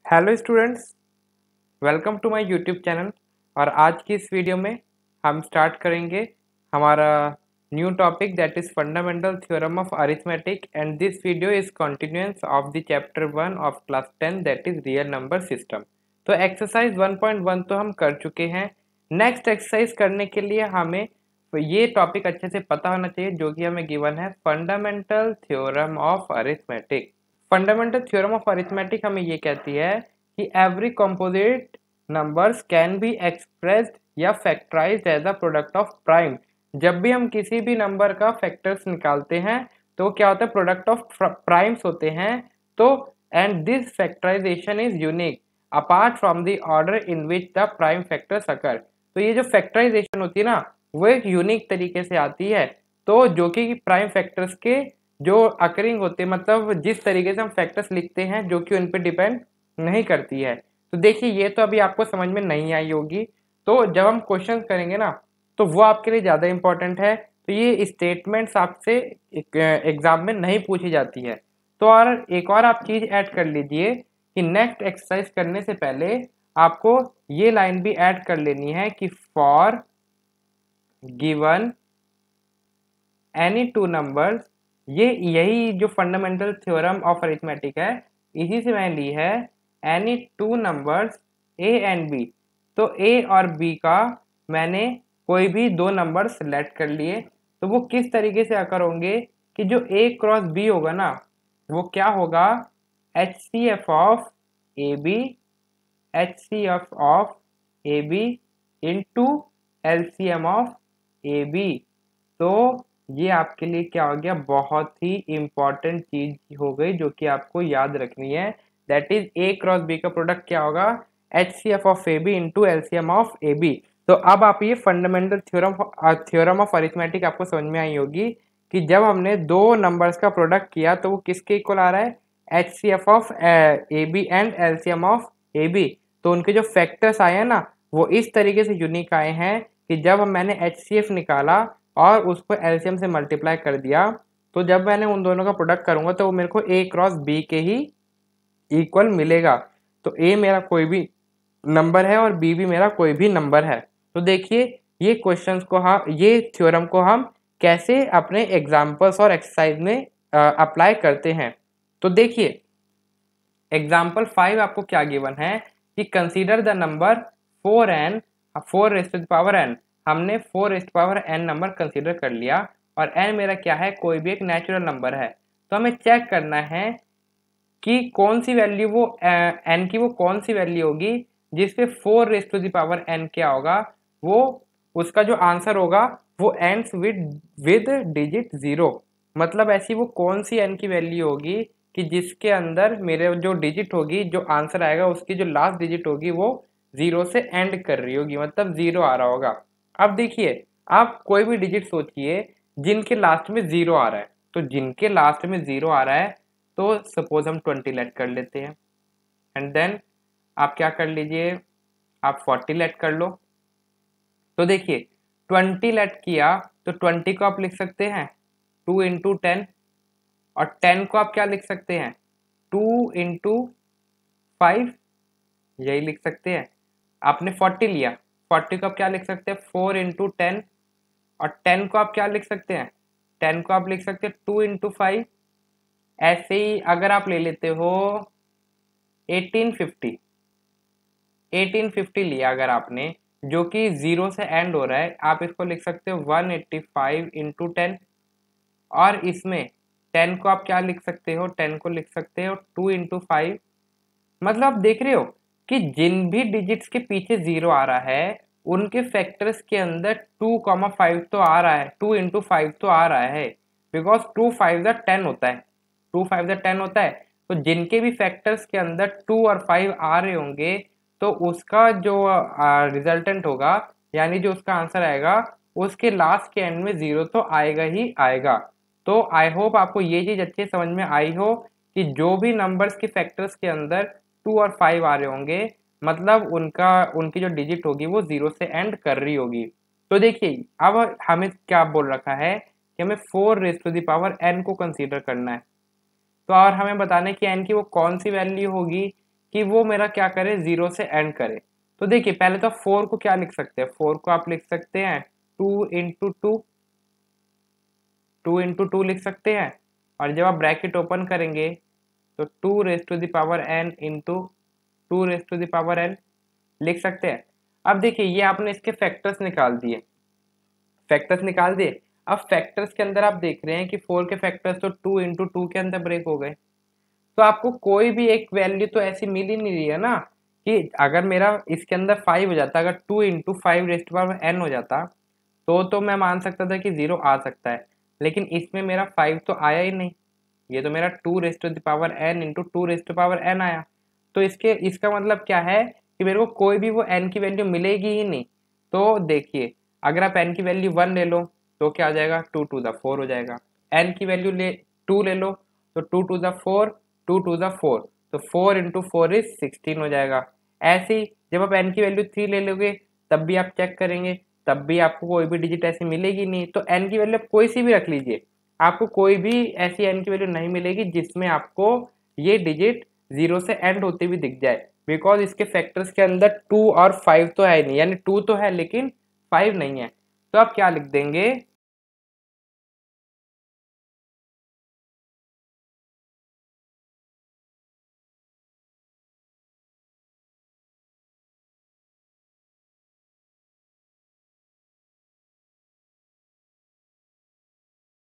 Hello students, welcome to my YouTube channel. और आज की इस वीडियो में हम स्टार्ट करेंगे हमारा new topic that is fundamental theorem of arithmetic and this video is continuance of the chapter 1 of class 10 that is real number system. तो exercise 1.1 तो हम कर चुके हैं। नेक्स्ट एक्सरसाइज करने के लिए हमें ये टॉपिक अच्छे से पता होना चाहिए जो कि हमें गिवन है, fundamental theorem of arithmetic. Fundamental theorem of arithmetic हमें ये कहती है कि every composite numbers can be expressed या factorized as a product of prime. जब भी हम किसी भी नंबर का फैक्टर्स निकालते हैं तो क्या होता है, प्रोडक्ट ऑफ प्राइम्स होते हैं। तो and this factorization is unique apart from the order in which the prime factors occur. तो ये जो फैक्टराइजेशन होती है ना, वो एक यूनिक तरीके से आती है। तो जो कि प्राइम फैक्टर्स के जो अकरिंग होते हैं, मतलब जिस तरीके से हम फैक्टर्स लिखते हैं जो कि उन पे डिपेंड नहीं करती है। तो देखिए, ये तो अभी आपको समझ में नहीं आई होगी। तो जब हम क्वेश्चन करेंगे ना, तो वो आपके लिए ज़्यादा इंपॉर्टेंट है। तो ये स्टेटमेंट्स आपसे एग्जाम में नहीं पूछी जाती है। तो और एक और आप चीज़ ऐड कर लीजिए कि नेक्स्ट एक्सरसाइज करने से पहले आपको ये लाइन भी ऐड कर लेनी है कि for given any two numbers. ये यही जो फंडामेंटल थ्योरम ऑफ अरिथमेटिक है, इसी से मैंने ली है। Any two numbers a and b, तो ए और बी का मैंने कोई भी दो नंबर सेलेक्ट कर लिए। तो वो किस तरीके से अकर होंगे कि जो ए क्रॉस बी होगा ना, वो क्या होगा, H C F of A b, H C F of A B into L C M of A B. तो ये आपके लिए क्या हो गया, बहुत ही इंपॉर्टेंट चीज हो गई जो कि आपको याद रखनी है। That is a cross b का प्रोडक्ट क्या होगा, H C F of A B into LCM of A B. तो अब आप ये फंडामेंटल थ्योरम ऑफ अरिथमेटिक आपको समझ में आई होगी कि जब हमने दो नंबर्स का प्रोडक्ट किया तो वो किसके इक्वल आ रहा है, H C F of A B and LCM of A B. तो उनके जो फैक्टर्स आए हैं ना, वो इस तरीके से यूनिक आए हैं कि जब मैंने एच सी एफ निकाला और उसको एलसीएम से मल्टीप्लाई कर दिया, तो जब मैंने उन दोनों का प्रोडक्ट करूंगा तो वो मेरे को ए क्रॉस बी के ही इक्वल मिलेगा। तो ए मेरा कोई भी नंबर है और बी भी मेरा कोई भी नंबर है। तो देखिए, ये क्वेश्चंस को हम, ये थ्योरम को हम कैसे अपने एग्जाम्पल्स और एक्सरसाइज में अप्लाई करते हैं। तो देखिए, एग्जाम्पल 5 आपको क्या गिवन है कि consider the number 4n 4 raise to the power n। हमने 4 raise to power n number consider कर लिया और n मेरा क्या है, कोई भी एक नेचुरल नंबर है। तो हमें चेक करना है कि कौन सी वैल्यू वो n की वो कौन सी वैल्यू होगी जिसपे 4 raise to the power n क्या होगा, वो उसका जो आंसर होगा वो एंड्स विद डिजिट 0। मतलब ऐसी वो कौन सी n की वैल्यू होगी कि जिसके अंदर मेरे जो डिजिट होगी, जो आंसर आएगा उसकी जो लास्ट डिजिट होगी वो 0 से एंड कर रही होगी, मतलब 0 आ रहा होगा। अब देखिए, आप कोई भी डिजिट सोचिए जिनके लास्ट में 0 आ रहा है। तो जिनके लास्ट में 0 आ रहा है, तो सपोज हम 20 लेट कर लेते हैं एंड देन आप क्या कर लीजिए, आप 40 लेट कर लो। तो देखिए, 20 लेट किया तो 20 को आप लिख सकते हैं 2 इंटू 10, और 10 को आप क्या लिख सकते हैं, 2 इंटू 5, यही लिख सकते हैं। आपने 40 लिया, 40 को आप क्या लिख सकते हैं, 4 इंटू 10, और 10 को आप क्या लिख सकते हैं, 10 को आप लिख सकते हैं 2 इंटू 5। ऐसे ही अगर आप ले लेते हो 1850, 1850 लिया अगर आपने, जो कि 0 से एंड हो रहा है, आप इसको लिख सकते हो 185 इंटू 10। और इसमें 10 को आप क्या लिख सकते हो, 10 को लिख सकते हो 2 इंटू 5। मतलब आप देख रहे हो कि जिन भी डिजिट्स के पीछे 0 आ रहा है उनके फैक्टर्स के अंदर 2,5 तो आ रहा है, 2 इंटू 5 तो आ रहा है, बिकॉज 2 5 द 10 होता है, 2 5 द 10 होता है। तो जिनके भी फैक्टर्स के अंदर 2 और 5 आ रहे होंगे, तो उसका जो रिजल्टेंट होगा, यानी जो उसका आंसर आएगा, उसके लास्ट के एंड में 0 तो आएगा ही आएगा। तो आई होप आपको ये चीज़ अच्छे समझ में आई हो कि जो भी नंबर्स के फैक्टर्स के अंदर 2 और 5 आ रहे होंगे, मतलब उनकी जो डिजिट होगी वो 0 से एंड कर रही होगी। तो देखिए, अब हमें क्या बोल रखा है कि हमें 4 raise to the power n को कंसीडर करना है। तो और हमें बताना है कि n की वो कौन सी वैल्यू होगी कि वो मेरा क्या करे, 0 से एंड करे। तो देखिए पहले तो 4 को क्या लिख सकते हैं, 4 को आप लिख सकते हैं 2 इंटू टू, 2 इंटू टू लिख सकते हैं। और जब आप ब्रैकेट ओपन करेंगे तो 2 raise to the power n into 2 raise to the power n लिख सकते हैं। अब देखिए ये आपने इसके फैक्टर्स निकाल दिए, फैक्टर्स निकाल दिए। अब फैक्टर्स के अंदर आप देख रहे हैं कि 4 के फैक्टर्स तो 2 इंटू टू के अंदर ब्रेक हो गए। तो आपको कोई भी एक वैल्यू तो ऐसी मिल ही नहीं रही है ना, कि अगर मेरा इसके अंदर 5 हो जाता, अगर 2 into five raised power n हो जाता तो मैं मान सकता था कि 0 आ सकता है, लेकिन इसमें मेरा 5 तो आया ही नहीं। ये तो मेरा 2 raised to the power n into 2 raised to power n आया। तो इसका मतलब क्या है कि मेरे को कोई भी वो n की वैल्यू मिलेगी ही नहीं। तो देखिए अगर आप n की वैल्यू 1 ले लो तो क्या हो जाएगा, 2 टू द 4 हो जाएगा। n की वैल्यू 2 ले लो तो 2 टू द 4, 2 टू द 4, तो 4 इंटू 4 इज 16 हो जाएगा। ऐसे ही जब आप n की वैल्यू 3 ले लोगे तब भी आप चेक करेंगे, तब भी आपको कोई भी डिजिट ऐसी मिलेगी नहीं। तो n की वैल्यू कोई सी भी रख लीजिए, आपको कोई भी ऐसी n की वैल्यू नहीं मिलेगी जिसमें आपको ये डिजिट 0 से एंड होते हुए दिख जाए, बिकॉज इसके फैक्टर्स के अंदर 2 और 5 तो है नहीं, यानी 2 तो है लेकिन 5 नहीं है। तो आप क्या लिख देंगे,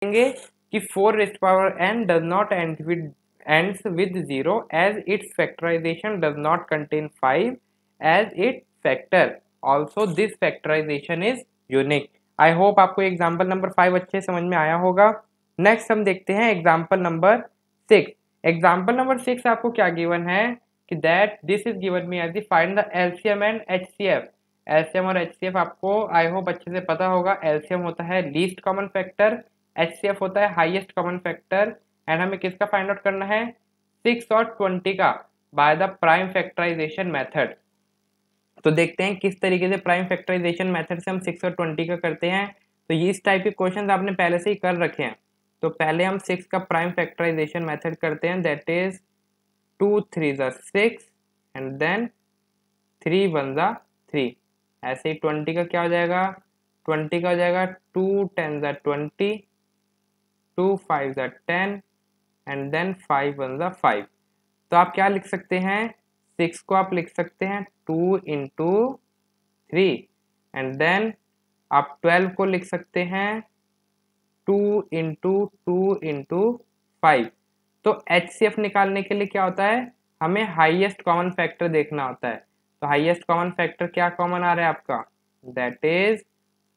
कि 4 raised power n does not ends with 0 as its factorization does not contain 5 as its factor. Also this factorization is unique. I hope आपको एग्जाम्पल नंबर 5 अच्छे समझ में आया होगा। नेक्स्ट हम देखते हैं एग्जाम्पल नंबर 6। एग्जाम्पल नंबर 6 आपको क्या गिवन है कि that this is given me as find the LCM and HCF. LCM और एचसीएफ आपको आई होप अच्छे से पता होगा। एलसीएम होता है लीस्ट कॉमन फैक्टर, एचसीएफ होता है हाईएस्ट कॉमन फैक्टर। एंड हमें किसका फाइंड आउट करना है, 6 और 20 का by the prime factorization method. तो देखते हैं किस तरीके से प्राइम फैक्टराइजेशन मेथड से हम 6 और 20 का करते हैं। तो ये इस टाइप के क्वेश्चन आपने पहले से ही कर रखे हैं। तो पहले हम 6 का प्राइम फैक्टराइजेशन मेथड करते हैं, दैट इज 2 3 6 एंड देन 3 1 3। ऐसे ही 20 का क्या हो जाएगा, 20 का हो जाएगा 2 10 20, 2 5 10 एंड देन 5 1 5। तो आप क्या लिख सकते हैं, 6 को आप लिख सकते हैं 2 इंटू 3 एंड देन आप 12 को लिख सकते हैं 2 इंटू 2 इंटू 5। तो एचसीएफ निकालने के लिए क्या होता है, हमें हाईएस्ट कॉमन फैक्टर देखना होता है। तो हाईएस्ट कॉमन फैक्टर क्या कॉमन आ रहा है आपका, दैट इज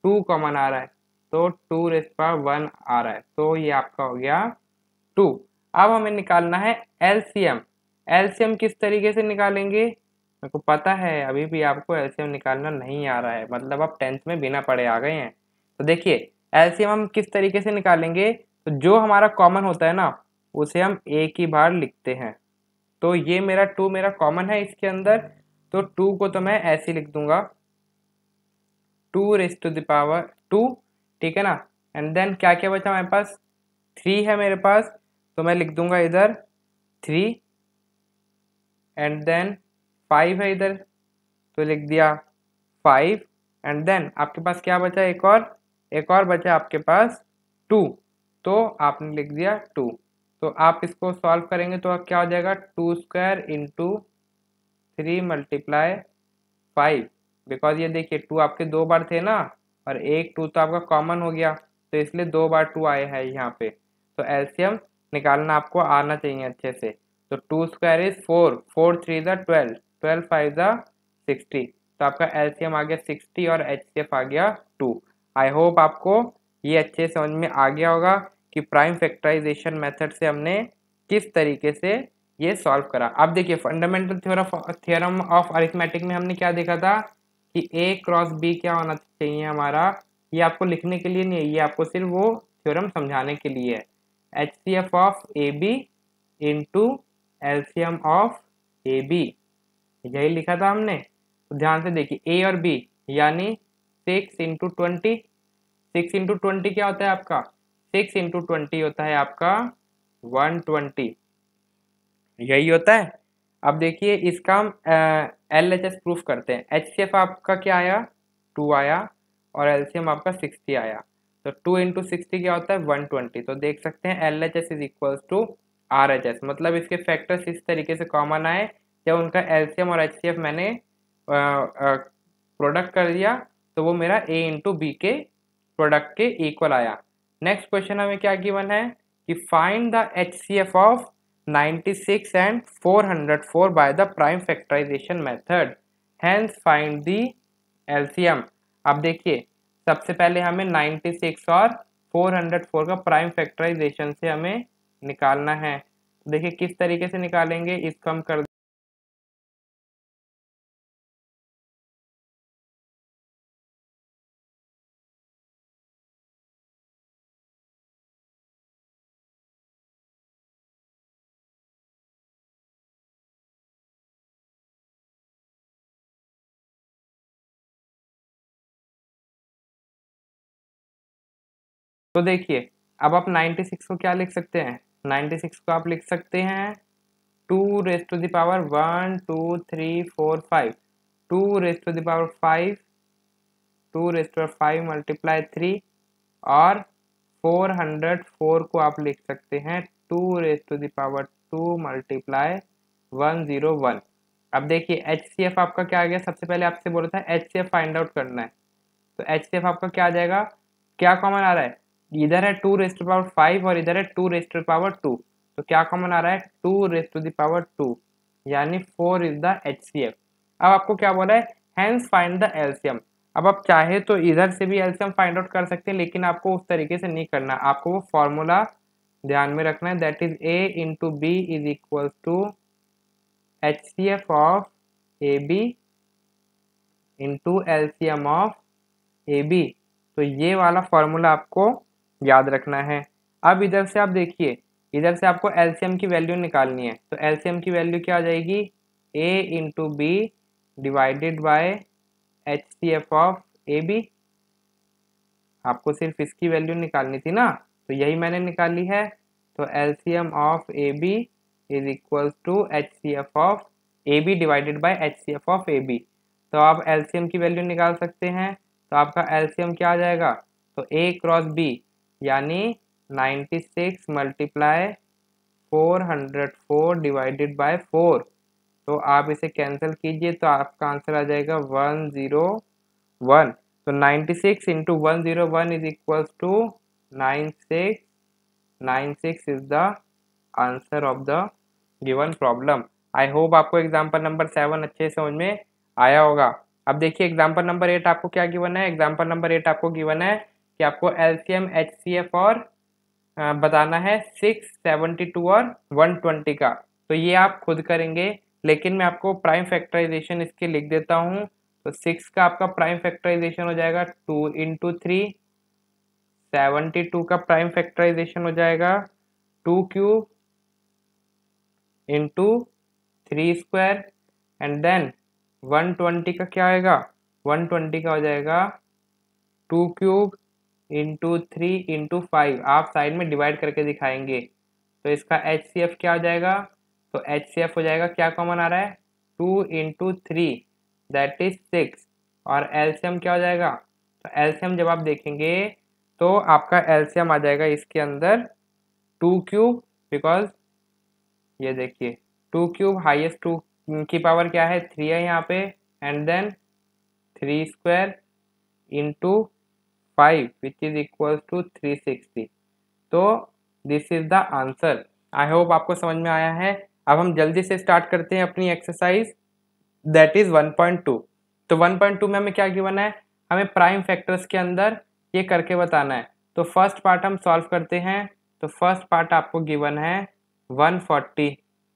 2 कॉमन आ रहा है, तो 2 रेज़ पावर 1 आ रहा है, तो ये आपका हो गया 2। अब हमें निकालना है एलसीएम। एलसीएम किस तरीके से निकालेंगे, मेरे को पता है अभी भी आपको एलसीएम निकालना नहीं आ रहा है, मतलब आप 10th में बिना पढ़े आ गए हैं। तो देखिए एलसीएम हम किस तरीके से निकालेंगे, तो जो हमारा कॉमन होता है ना उसे हम एक ही बार लिखते हैं। तो ये मेरा 2 मेरा कॉमन है इसके अंदर, तो 2 को तो मैं ऐसे लिख दूंगा 2 रेज़ टू द पावर 2, ठीक है ना। एंड देन क्या क्या बचा हमारे पास, 3 है मेरे पास, तो मैं लिख दूंगा इधर 3 एंड देन 5 है इधर, तो लिख दिया 5 एंड देन आपके पास क्या बचा, एक और बचा आपके पास 2, तो आपने लिख दिया 2। तो आप इसको सॉल्व करेंगे तो क्या हो जाएगा, 2 स्क्वायर इंटू 3 मल्टीप्लाई 5, बिकॉज ये देखिए 2 आपके 2 बार थे ना, और एक 2 तो आपका कॉमन हो गया, तो इसलिए 2 बार 2 आए हैं यहाँ पे। तो एलसीएम निकालना आपको आना चाहिए अच्छे से। तो 2 स्क्वायर इज 4, 4 3 12, 12 5 60, तो आपका एलसीएम आ गया 60 और एचसीएफ आ गया 2। आई होप आपको ये अच्छे समझ में आ गया होगा कि प्राइम फैक्टराइजेशन मेथड से हमने किस तरीके से ये सॉल्व करा। अब देखिए फंडामेंटल थ्योरम ऑफ अरिथमेटिक में हमने क्या देखा था कि ए क्रॉस बी क्या होना चाहिए हमारा, ये आपको लिखने के लिए नहीं है, ये आपको सिर्फ वो थ्योरम समझाने के लिए है। H C F of A B into LCM of A B, यही लिखा था हमने। तो ध्यान से देखिए ए और बी यानी 6 इंटू 20, 6 इंटू 20 क्या होता है आपका, 6 इंटू 20 होता है आपका 120, यही होता है। अब देखिए इसका हम LHS प्रूफ करते हैं। HCF आपका क्या आया, 2 आया, और LCM आपका 60 आया। तो 2 इंटू 60 क्या होता है, 120। तो देख सकते हैं LHS is equals to RHS, मतलब इसके फैक्टर्स इस तरीके से कॉमन आए। जब उनका LCM और HCF मैंने प्रोडक्ट कर दिया तो वो मेरा A इंटू बी के प्रोडक्ट के इक्वल आया। नेक्स्ट क्वेश्चन हमें क्या गिवन है कि find the HCF of 96 and 404 by the prime factorization method, hence find the LCM। अब देखिए सबसे पहले हमें 96 और 404 का प्राइम फैक्टराइजेशन से हमें निकालना है। देखिए किस तरीके से निकालेंगे, इसको हम कर तो देखिए अब आप 96 को क्या लिख सकते हैं, 96 को आप लिख सकते हैं 2 raise to the power 1 2 3 4 5, 2 raise to the power 5, 2 raise to power 5 multiply 3, और 404 को आप लिख सकते हैं 2 raise to the power 2 multiply 101। अब देखिए HCF आपका क्या आ गया, सबसे पहले आपसे बोला था HCF फाइंड आउट करना है। तो HCF आपका क्या आ जाएगा, क्या कॉमन आ रहा है, इधर है 2 रेज टू पावर 5 और इधर है 2 रेज टू पावर 2। तो क्या कॉमन आ रहा है, 2 रेज टू द पावर 2, यानी 4 इज द HCF। अब आपको क्या बोला है, हैंस फाइंड द LCM। अब आप चाहे तो इधर से भी LCM फाइंड आउट कर सकते हैं, लेकिन आपको उस तरीके से नहीं करना, आपको वो फॉर्मूला ध्यान में रखना है, that is A into B is equal to HCF of AB into LCM of AB। तो ये वाला फॉर्मूला आपको याद रखना है। अब इधर से आप देखिए, इधर से आपको LCM की वैल्यू निकालनी है। तो LCM की वैल्यू क्या आ जाएगी, A into B divided by HCF of AB। आपको सिर्फ इसकी वैल्यू निकालनी थी ना, तो यही मैंने निकाली है। तो LCM of AB is equal to HCF of AB divided by HCF of AB। तो आप LCM की वैल्यू निकाल सकते हैं। तो आपका LCM क्या आ जाएगा, तो A क्रॉस B यानी 96 मल्टीप्लाई 404 डिवाइडेड बाय 4। तो आप इसे कैंसिल कीजिए तो आपका आंसर आ जाएगा 101। तो 96 into 101 is equals to 96। 96 is the answer of the given problem. I hope आपको एग्जाम्पल नंबर 7 अच्छे से समझ में आया होगा। अब देखिए एग्जाम्पल नंबर 8 आपको क्या गिवन है, एग्जाम्पल नंबर 8 आपको गिवन है कि आपको LCM HCF और बताना है 6 72 और 120 का। तो ये आप खुद करेंगे, लेकिन मैं आपको प्राइम फैक्टराइजेशन इसके लिख देता हूँ। तो 6 का आपका प्राइम फैक्टराइजेशन हो जाएगा 2 इंटू 3, 72 का प्राइम फैक्टराइजेशन हो जाएगा 2 cube into 3 square, and then 120 का क्या आएगा, 120 का हो जाएगा 2 क्यूब इंटू 3 इंटू 5। आप साइड में डिवाइड करके दिखाएंगे। तो इसका HCF क्या हो जाएगा, तो HCF हो जाएगा, क्या कॉमन आ रहा है, 2 इंटू 3 दैट इज 6। और LCM क्या हो जाएगा, तो LCM जब आप देखेंगे तो आपका LCM आ जाएगा इसके अंदर 2 क्यूब, बिकॉज ये देखिए 2 क्यूब हाईएस्ट 2 की पावर क्या है, 3 है यहाँ पे, and then 3 square into 5 which is equal to 360। तो this is the answer. I hope आपको समझ में आया है। अब हम जल्दी से स्टार्ट करते हैं अपनी एक्सरसाइज, दैट इज 1.2। तो 1.2 में हमें क्या गिवन है, हमें प्राइम फैक्टर्स के अंदर ये करके बताना है। तो फर्स्ट पार्ट हम सॉल्व करते हैं। तो फर्स्ट पार्ट आपको गिवन है 140।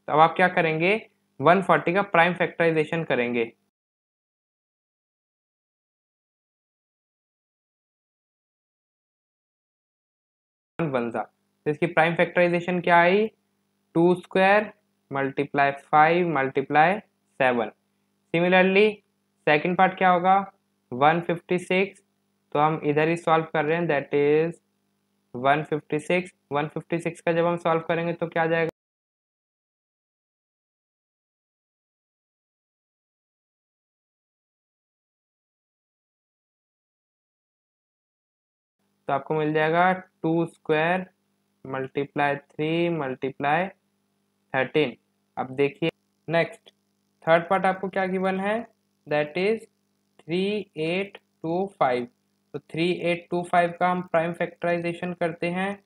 तो अब आप क्या करेंगे, 140 का प्राइम फैक्टराइजेशन करेंगे। बनता, तो इसकी प्राइम फैक्टराइजेशन क्या आई, 2 square multiply 5 multiply 7। Similarly second part क्या होगा, 156। तो हम इधर ही सॉल्व कर रहे हैं, दैट इज 156। 156 का जब हम सॉल्व करेंगे तो क्या आ जाएगा, तो आपको मिल जाएगा 2 स्क्वायर मल्टीप्लाई 3 मल्टीप्लाई 13। अब देखिए नेक्स्ट थर्ड पार्ट आपको क्या गिवन है, दैट इज 3825। तो 3825 का हम प्राइम फैक्टराइजेशन करते हैं।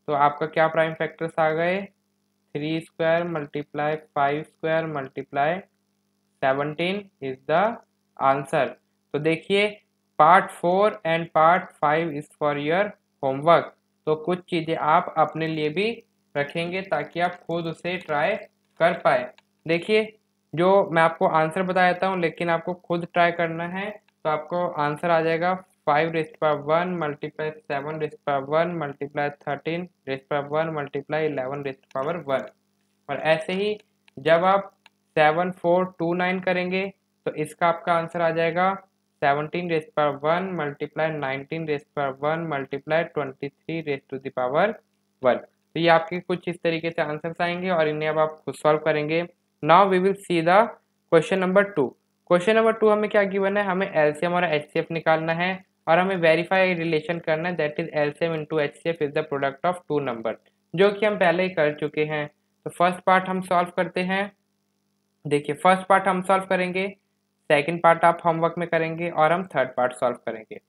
तो आपका क्या प्राइम फैक्टर्स आ गए, 3 square multiply 5 square multiply 17 is the answer. तो देखिए part 4 and part 5 is for your homework. तो कुछ चीज़ें आप अपने लिए भी रखेंगे ताकि आप खुद उसे ट्राई कर पाए। देखिए जो मैं आपको आंसर बता देता हूँ, लेकिन आपको खुद ट्राई करना है। तो आपको आंसर आ जाएगा 5⁻1 मल्टीप्लाई 7⁻1 मल्टीप्लाई 13⁻1 मल्टीप्लाई 11⁻1। और ऐसे ही जब आप 7429 करेंगे तो इसका आपका आंसर आ जाएगा 17⁻1 मल्टीप्लाई 19⁻1 मल्टीप्लाई 23⁻1। तो ये आपके कुछ इस तरीके से आंसर्स आएंगे और इन्हें अब आप खुद सॉल्व करेंगे। Now we will see the question number 2। Question number 2 हमें क्या गिवन है, हमें एलसीएम और एचसीएफ निकालना है और हमें वेरीफाई रिलेशन करना है, that is LCM into HCF is the product of two number, जो कि हम पहले ही कर चुके हैं। तो फर्स्ट पार्ट हम सॉल्व करते हैं। देखिए फर्स्ट पार्ट हम सॉल्व करेंगे, सेकंड पार्ट आप होमवर्क में करेंगे और हम थर्ड पार्ट सॉल्व करेंगे,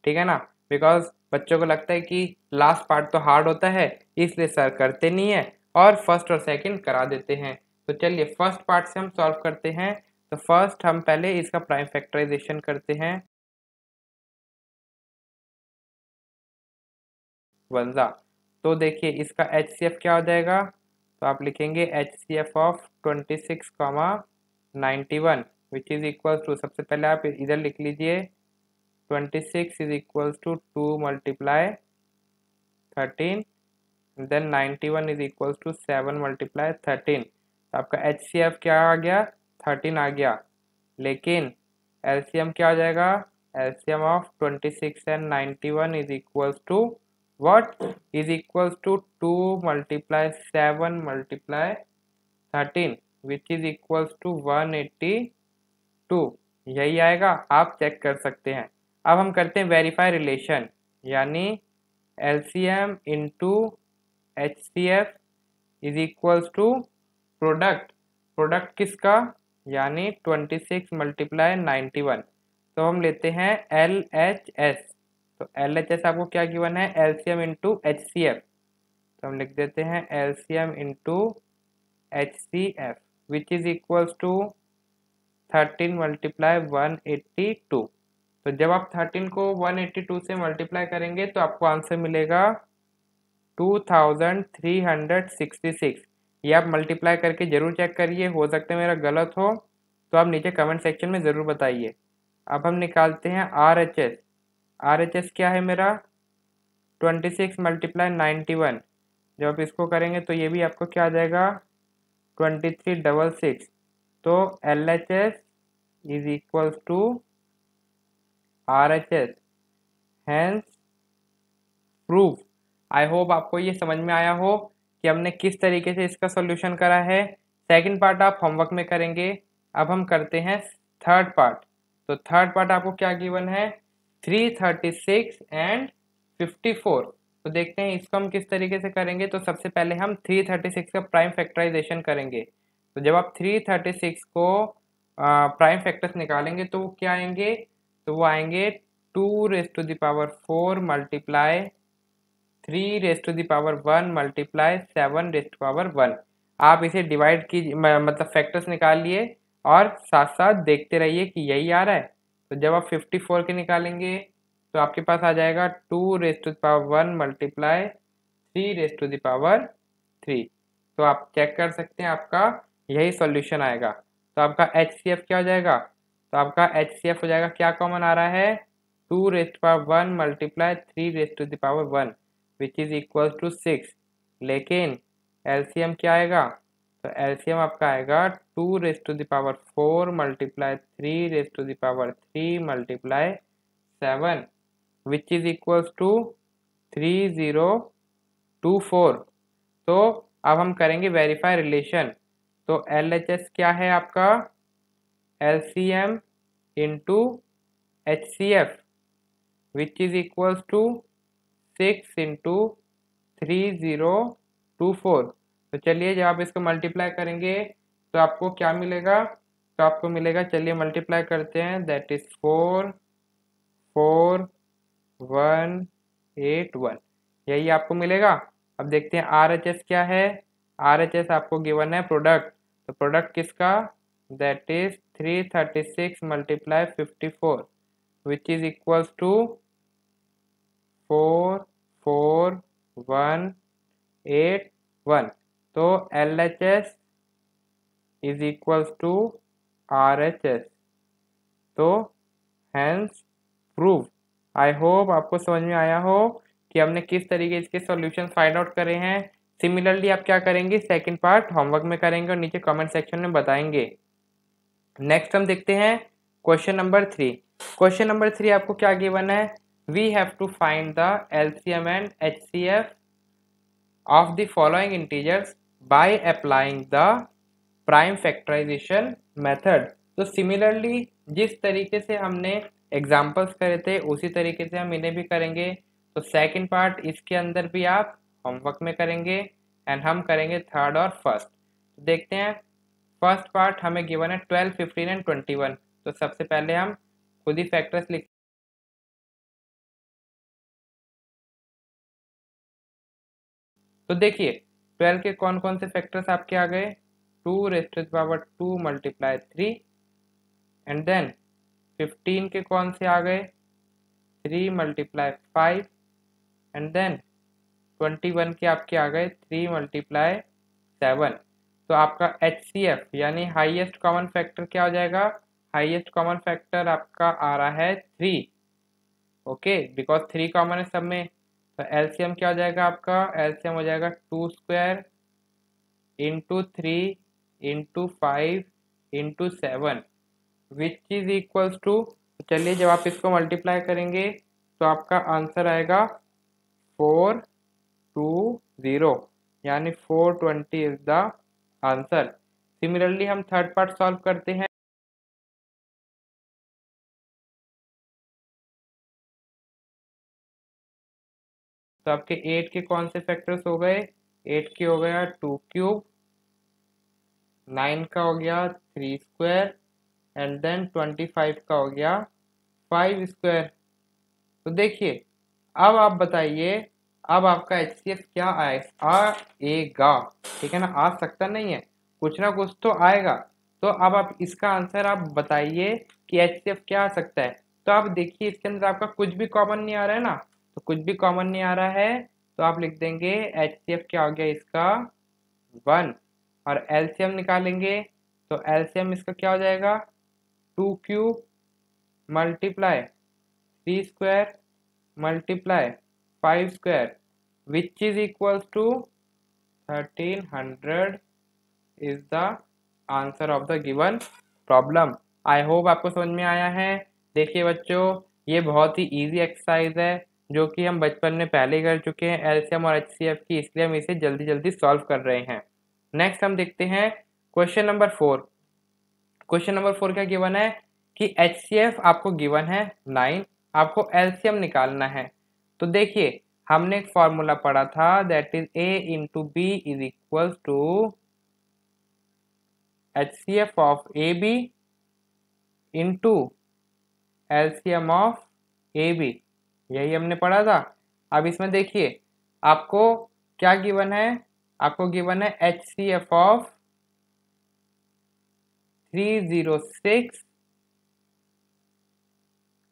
ठीक है ना। बिकॉज बच्चों को लगता है कि लास्ट पार्ट तो हार्ड होता है, इसलिए सर करते नहीं है और फर्स्ट और सेकंड करा देते हैं। तो चलिए फर्स्ट पार्ट से हम सॉल्व करते हैं। तो फर्स्ट हम पहले इसका प्राइम फैक्टराइजेशन करते हैं, वंजा। तो देखिए इसका HCF क्या हो जाएगा, तो आप लिखेंगे HCF of 26 91 which is equal to, सबसे पहले आप इधर लिख लीजिए 26 is equal to 2 multiply 13, then 91 is equal to 7 multiply 13। तो आपका HCF क्या आ गया, 13 आ गया। लेकिन LCM क्या हो जाएगा, LCM of 26 and 91 is equal to what is equals to 2 multiply 7 multiply 13 which is equals to 182। यही आएगा, आप चेक कर सकते हैं। अब हम करते हैं वेरीफाई रिलेशन, यानी LCM into HCF is equals to product, product किसका, यानी 26 मल्टीप्लाई 91। तो हम लेते हैं LHS। तो LHS आपको क्या गिवन है, LCM इंटू HCF। तो हम लिख देते हैं LCM into HCF which is equals to 13 multiply 182। तो जब आप 13 को 182 से मल्टीप्लाई करेंगे तो आपको आंसर मिलेगा 2366। ये आप मल्टीप्लाई करके ज़रूर चेक करिए, हो सकता है मेरा गलत हो तो आप नीचे कमेंट सेक्शन में ज़रूर बताइए। अब हम निकालते हैं RHS। RHS क्या है मेरा, 26 मल्टीप्लाई 91। जब आप इसको करेंगे तो ये भी आपको क्या आ जाएगा 2366। तो LHS is equals to RHS, hence proof. I hope आपको ये समझ में आया हो कि हमने किस तरीके से इसका सॉल्यूशन करा है। सेकंड पार्ट आप होमवर्क में करेंगे। अब हम करते हैं थर्ड पार्ट। तो थर्ड पार्ट आपको क्या गिवन है, 336 एंड 54। तो देखते हैं इसको हम किस तरीके से करेंगे। तो सबसे पहले हम 336 का प्राइम फैक्टराइजेशन करेंगे। तो जब आप 336 को प्राइम फैक्टर्स निकालेंगे तो वो क्या आएंगे, तो वो आएंगे 2⁻4 मल्टीप्लाई 3⁻1 मल्टीप्लाई 7⁻1। आप इसे डिवाइड की मतलब फैक्टर्स निकाल लिए और साथ साथ देखते रहिए कि यही आ रहा है। तो जब आप 54 के निकालेंगे तो आपके पास आ जाएगा 2⁻1 मल्टीप्लाई 3⁻3। तो आप चेक कर सकते हैं, आपका यही सॉल्यूशन आएगा। तो आपका HCF क्या हो जाएगा, तो आपका HCF हो जाएगा, क्या कॉमन आ रहा है, 2⁻1 multiply 3⁻1 which is equal to 6। लेकिन LCM क्या आएगा, तो एलसीएम आपका आएगा 2⁴ multiply 3⁻³ multiply 7 which is equals to 3024। तो अब हम करेंगे वेरीफाई रिलेशन। तो LHS क्या है आपका LCM into HCF which is equals to 6 into 3024। तो चलिए जब आप इसको मल्टीप्लाई करेंगे तो आपको क्या मिलेगा, तो आपको मिलेगा, चलिए मल्टीप्लाई करते हैं, दैट इज 44181, यही आपको मिलेगा। अब देखते हैं RHS क्या है। RHS आपको गिवन है प्रोडक्ट, तो प्रोडक्ट किसका, that is 336 multiply 54 which is equals to 44181। तो LHS is equals to RHS। तो हैंस प्रूव। आई होप आपको समझ में आया हो कि हमने किस तरीके इसके सॉल्यूशन फाइंड आउट करे हैं। सिमिलरली आप क्या करेंगे, सेकंड पार्ट होमवर्क में करेंगे और नीचे कमेंट सेक्शन में बताएंगे। नेक्स्ट हम देखते हैं क्वेश्चन नंबर 3। क्वेश्चन नंबर 3 आपको क्या गिवन है, we have to find the LCM and HCF of the following integers by applying the prime factorization method। तो सिमिलरली जिस तरीके से हमने एग्जाम्पल्स करे थे उसी तरीके से हम इन्हें भी करेंगे। तो सेकंड पार्ट इसके अंदर भी आप होमवर्क में करेंगे एंड हम करेंगे थर्ड और फर्स्ट। तो देखते हैं फर्स्ट पार्ट हमें गिवन है 12, 15 एंड 21। तो सबसे पहले हम खुद ही फैक्टर्स लिख, तो देखिए 12 के कौन कौन से फैक्टर्स आपके आ गए, 2⁻² मल्टीप्लाई 3 एंड देन 15 के कौन से आ गए, 3 मल्टीप्लाई 5 एंड देन 21 के आपके आ गए 3 मल्टीप्लाई 7। तो आपका HCF यानी हाईएस्ट कॉमन फैक्टर क्या हो जाएगा, हाईएस्ट कॉमन फैक्टर आपका आ रहा है 3, ओके, बिकॉज 3 कॉमन है सब में। तो LCM क्या हो जाएगा आपका, LCM हो जाएगा 2² into 3 into 5 into 7 which is equals to, चलिए जब आप इसको मल्टीप्लाई करेंगे तो आपका आंसर आएगा 420 यानी 420 इज द आंसर। सिमिलरली हम थर्ड पार्ट सॉल्व करते हैं। तो आपके 8 के कौन से फैक्टर्स हो गए, 8 के हो गया 2³ 9 का हो गया 3² एंड देन 25 का हो गया 5²। तो देखिए अब आप बताइए, अब आपका HCF क्या आएगा, ठीक है ना, आ सकता नहीं है, कुछ ना कुछ तो आएगा। तो अब आप इसका आंसर आप बताइए कि HCF क्या आ सकता है। तो आप देखिए इसके अंदर आपका कुछ भी कॉमन नहीं आ रहा है ना, तो कुछ भी कॉमन नहीं आ रहा है तो आप लिख देंगे HCF क्या हो गया इसका 1 और LCM निकालेंगे तो LCM इसका क्या हो जाएगा 2³ multiply 3² multiply 5² which is equals to 1300 is the answer of the given problem. I hope आपको समझ में आया है। देखिए बच्चों ये बहुत ही इजी एक्सरसाइज है जो कि हम बचपन में पहले कर चुके हैं LCM और HCF की, इसलिए हम इसे जल्दी जल्दी सॉल्व कर रहे हैं। नेक्स्ट हम देखते हैं क्वेश्चन नंबर 4। क्वेश्चन नंबर 4 क्या गिवन है कि HCF आपको गिवन है 9, आपको LCM निकालना है। तो देखिए हमने एक फॉर्मूला पढ़ा था that is A into B is equal to HCF of AB into LCM of AB, यही हमने पढ़ा था। अब इसमें देखिए आपको क्या गिवन है, आपको गिवन है HCF ऑफ 306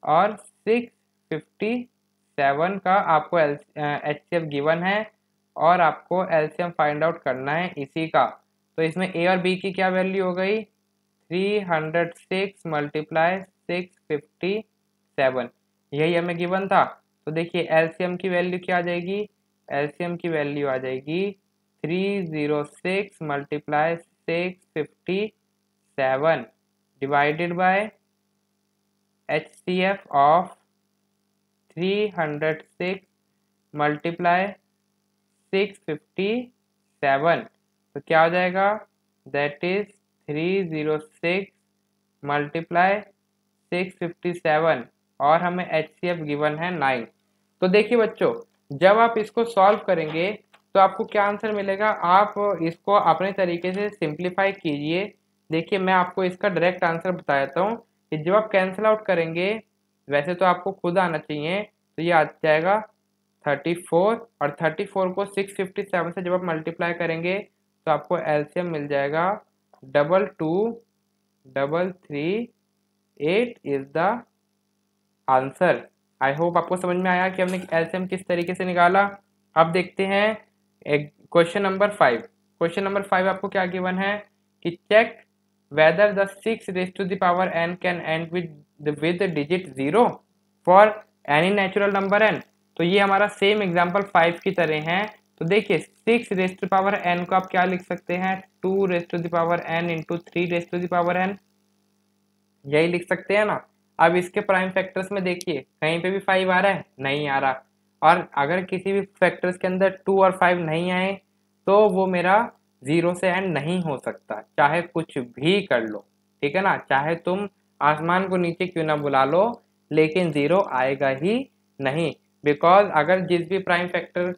और 657 का आपको HCF गिवन है और आपको LCM फाइंड आउट करना है इसी का। तो इसमें A और B की क्या वैल्यू हो गई, 306 मल्टीप्लाई 657, यही हमें गिवन था। तो देखिए LCM की वैल्यू क्या आ जाएगी, LCM की वैल्यू आ जाएगी 306 multiply 657 divided by HCF of 306 multiply 657, तो क्या हो जाएगा, दैट इज 306 मल्टीप्लाई 657 और हमें HCF गिवन है 9। तो देखिए बच्चों, जब आप इसको सॉल्व करेंगे तो आपको क्या आंसर मिलेगा, आप इसको अपने तरीके से सिंप्लीफाई कीजिए। देखिए मैं आपको इसका डायरेक्ट आंसर बता देता हूँ कि जब आप कैंसिल आउट करेंगे, वैसे तो आपको खुद आना चाहिए, तो ये आ जाएगा 34 और 34 को 657 से जब आप मल्टीप्लाई करेंगे तो आपको एलसीएम मिल जाएगा 2233 is the answer. I hope आपको समझ में आया कि हमने एलसीएम किस तरीके से निकाला। अब देखते हैं एक क्वेश्चन नंबर 5। क्वेश्चन नंबर 5 आपको क्या गिवन है कि check whether the 6 raised to the power n can end with the digit 0 for any natural number n। तो ये हमारा सेम एग्जांपल 5 की तरह है। तो देखिए 6 रेस्ट टू पावर n को आप क्या लिख सकते हैं, 2 raised to the power n into 3 raised to the power n, यही लिख सकते हैं ना। अब इसके प्राइम फैक्टर्स में देखिए कहीं पे भी 5 आ रहा है, नहीं आ रहा, और अगर किसी भी फैक्टर्स के अंदर 2 और 5 नहीं आए तो वो मेरा 0 से एंड नहीं हो सकता, चाहे कुछ भी कर लो, ठीक है ना, चाहे तुम आसमान को नीचे क्यों ना बुला लो, लेकिन 0 आएगा ही नहीं। बिकॉज अगर जिस भी प्राइम फैक्टर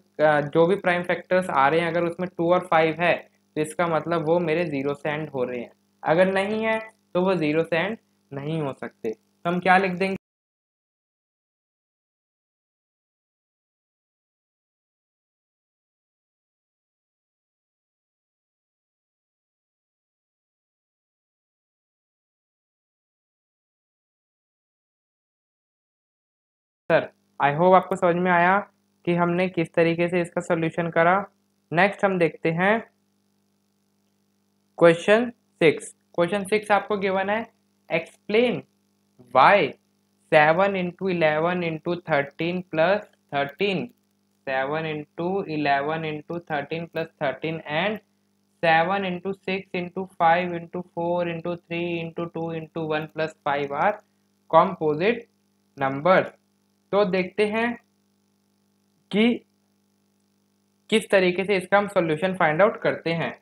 जो भी प्राइम फैक्टर्स आ रहे हैं अगर उसमें 2 और 5 है तो इसका मतलब वो मेरे 0 से एंड हो रहे हैं, अगर नहीं है तो वो 0 से एंड नहीं हो सकते। तो हम क्या लिख देंगे, सर आई होप आपको समझ में आया कि हमने किस तरीके से इसका सोल्यूशन करा। नेक्स्ट हम देखते हैं क्वेश्चन 6। क्वेश्चन 6 आपको गिवन है, explain why 7 into 11 into 13 plus 13, 7 into 11 into 13 plus 13 and 7 into 6 into 5 into 4 into 3 into 2 into 1 plus 5 are composite numbers. तो देखते हैं कि किस तरीके से इसका हम सॉल्यूशन फाइंड आउट करते हैं।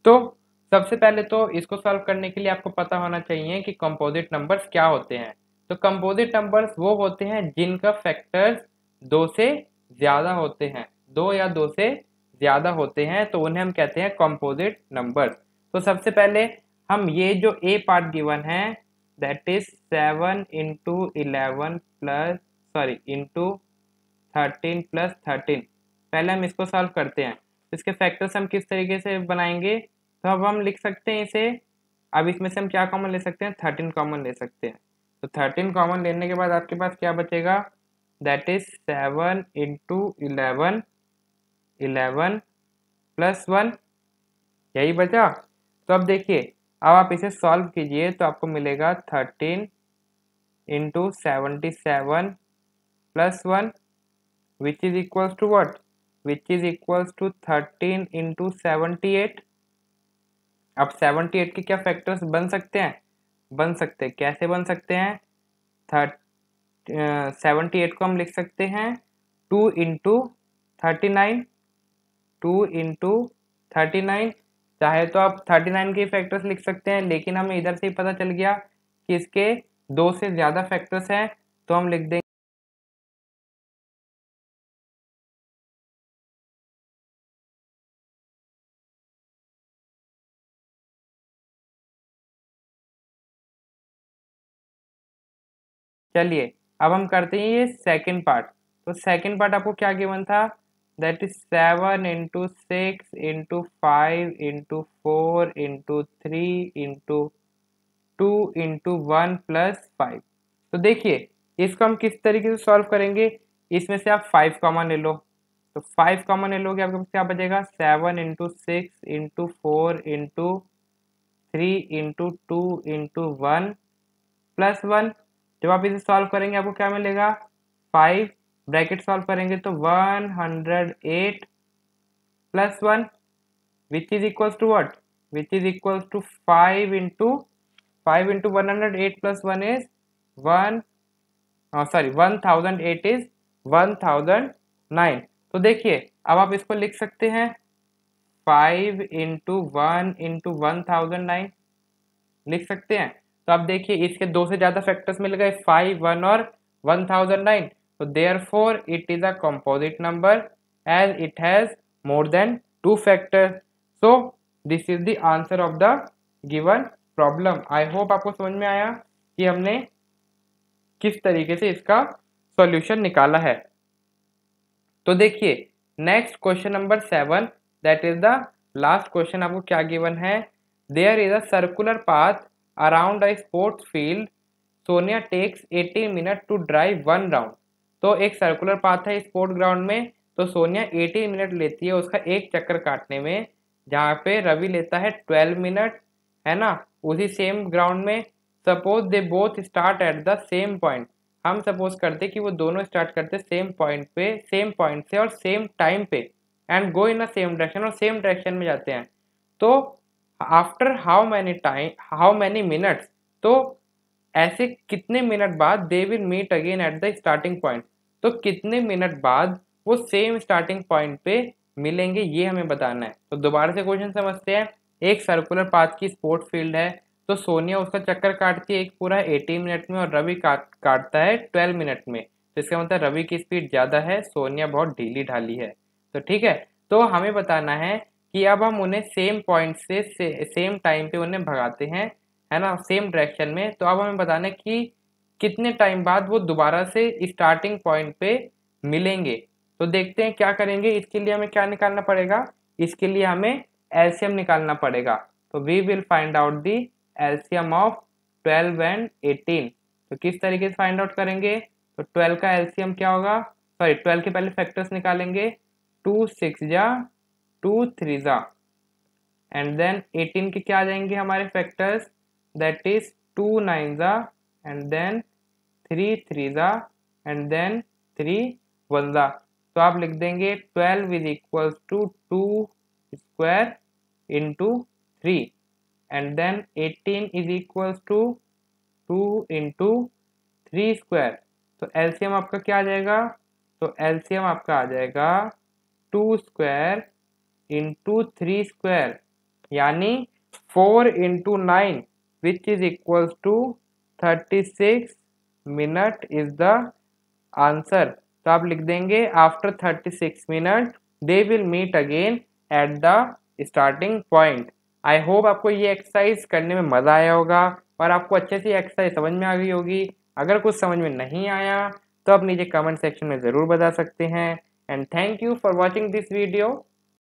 तो सबसे पहले तो इसको सॉल्व करने के लिए आपको पता होना चाहिए कि कंपोजिट नंबर्स क्या होते हैं। तो कंपोजिट नंबर्स वो होते हैं जिनका फैक्टर्स 2 से ज्यादा होते हैं, 2 या 2 से ज्यादा होते हैं, तो उन्हें हम कहते हैं कंपोजिट नंबर्स। तो सबसे पहले हम ये जो ए पार्ट गिवन है that is 7 into 11 plus sorry into 13 plus 13, पहले हम इसको सॉल्व करते हैं। इसके फैक्टर्स हम किस तरीके से बनाएंगे, तो अब हम लिख सकते हैं इसे, अब इसमें से हम क्या कॉमन ले सकते हैं, 13 कॉमन ले सकते हैं। तो 13 कॉमन लेने के बाद आपके पास क्या बचेगा, दैट इज 7 इंटू 11 प्लस 1, यही बचा। तो अब देखिए अब आप इसे सॉल्व कीजिए तो आपको मिलेगा 13 into 77 plus 1 which is equals to what, which is equals to 13 into 78। अब 78 के क्या फैक्टर्स बन सकते हैं, बन सकते हैं, कैसे बन सकते हैं, 78 को हम लिख सकते हैं 2 इंटू 39, 2 इंटू 39, चाहे तो आप 39 के फैक्टर्स लिख सकते हैं, लेकिन हमें इधर से ही पता चल गया कि इसके 2 से ज़्यादा फैक्टर्स हैं, तो हम लिख देंगे चलिए अब हम करते हैं ये सेकंड पार्ट। तो सेकंड पार्ट आपको क्या गिवन था, that is 7 into 6 into 5 into 4 into 3 into 2 into 1 plus 5। तो देखिए इसको हम किस तरीके से सॉल्व करेंगे, इसमें से आप 5 कॉमन ले लो, तो तो 5 कॉमन ले लोगे, आपके पास क्या बचेगा 7 into 6 into 4 into 3 into 2 into 1 plus 1। जब आप इसे सॉल्व करेंगे आपको क्या मिलेगा 5, ब्रैकेट सॉल्व करेंगे तो 108 plus 1 which is equals to what, which is equals to 5 into 108 plus 1 is 1, sorry 1008 is 1009। तो देखिए अब आप इसको लिख सकते हैं 5 इंटू 1 इंटू 1009 लिख सकते हैं। तो अब देखिए इसके दो से ज्यादा फैक्टर्स मिल गए 5, 1 और 1009। तो therefore it is a composite number as it has more than 2 factors. So this is the answer of the given problem. I hope आपको समझ में आया कि हमने किस तरीके से इसका सॉल्यूशन निकाला है। तो देखिए next question number 7, that is the last question. आपको क्या गिवन है, there is a circular path around a sports field, Sonia takes 18 minute to drive 1 round. तो एक सर्कुलर पाथ है स्पोर्ट ग्राउंड में, तो सोनिया 18 मिनट लेती है उसका एक चक्कर काटने में, जहाँ पे रवि लेता है 12 मिनट, है ना। उसी सेम ग्राउंड में suppose they both start at the same point, हम सपोज करते कि वो दोनों स्टार्ट करते सेम पॉइंट पे, सेम पॉइंट से और सेम टाइम पे, and go in a same direction, और सेम डायरेक्शन में जाते हैं। तो आफ्टर हाउ मैनी मिनट्स, तो ऐसे कितने मिनट बाद they will meet again at the starting point, तो कितने मिनट बाद वो सेम स्टार्टिंग पॉइंट पे मिलेंगे, ये हमें बताना है। तो दोबारा से क्वेश्चन समझते हैं। एक सर्कुलर पाथ की स्पोर्ट फील्ड है, तो सोनिया उसका चक्कर काटती है एक पूरा 18 मिनट में और रवि काटता है 12 मिनट में। तो इसका मतलब रवि की स्पीड ज़्यादा है, सोनिया बहुत ढीली ढाली है। तो ठीक है, तो हमें बताना है कि अब हम उन्हें सेम पॉइंट से सेम टाइम पे उन्हें भगाते हैं, है ना, सेम डायरेक्शन में। तो अब हमें बताना है कि कितने टाइम बाद वो दोबारा से स्टार्टिंग पॉइंट पे मिलेंगे। तो देखते हैं क्या करेंगे। इसके लिए हमें क्या निकालना पड़ेगा, इसके लिए हमें एलसीएम निकालना पड़ेगा। तो we will find out the LCM of 12 and 18। तो किस तरीके से फाइंड आउट करेंगे, तो 12 का एलसीएम क्या होगा, सॉरी 12 के पहले फैक्टर्स निकालेंगे, 2 6 जा 2 3 जा, एंड देन 18 के क्या आ जाएंगे हमारे फैक्टर्स, दैट इज 2 9 जा, एंड देन 3 3 जा, एंड देन 3 1 जा। तो आप लिख देंगे 12 is equals to 2 square into 3, and then 18 is equals to 2 into 3 square। तो एलसीएम आपका क्या आ जाएगा, तो एलसीएम आपका आ जाएगा 2 स्क्वायर इंटू 3 स्क्वायर, यानी 4 into 9 which is equals to 36 minute is the answer. तो आप लिख देंगे after 36 minute they will meet again at the starting point. I hope आपको ये एक्सरसाइज करने में मज़ा आया होगा और आपको अच्छे से एक्सरसाइज समझ में आ गई होगी। अगर कुछ समझ में नहीं आया तो आप नीचे कमेंट सेक्शन में ज़रूर बता सकते हैं। And thank you for watching this video.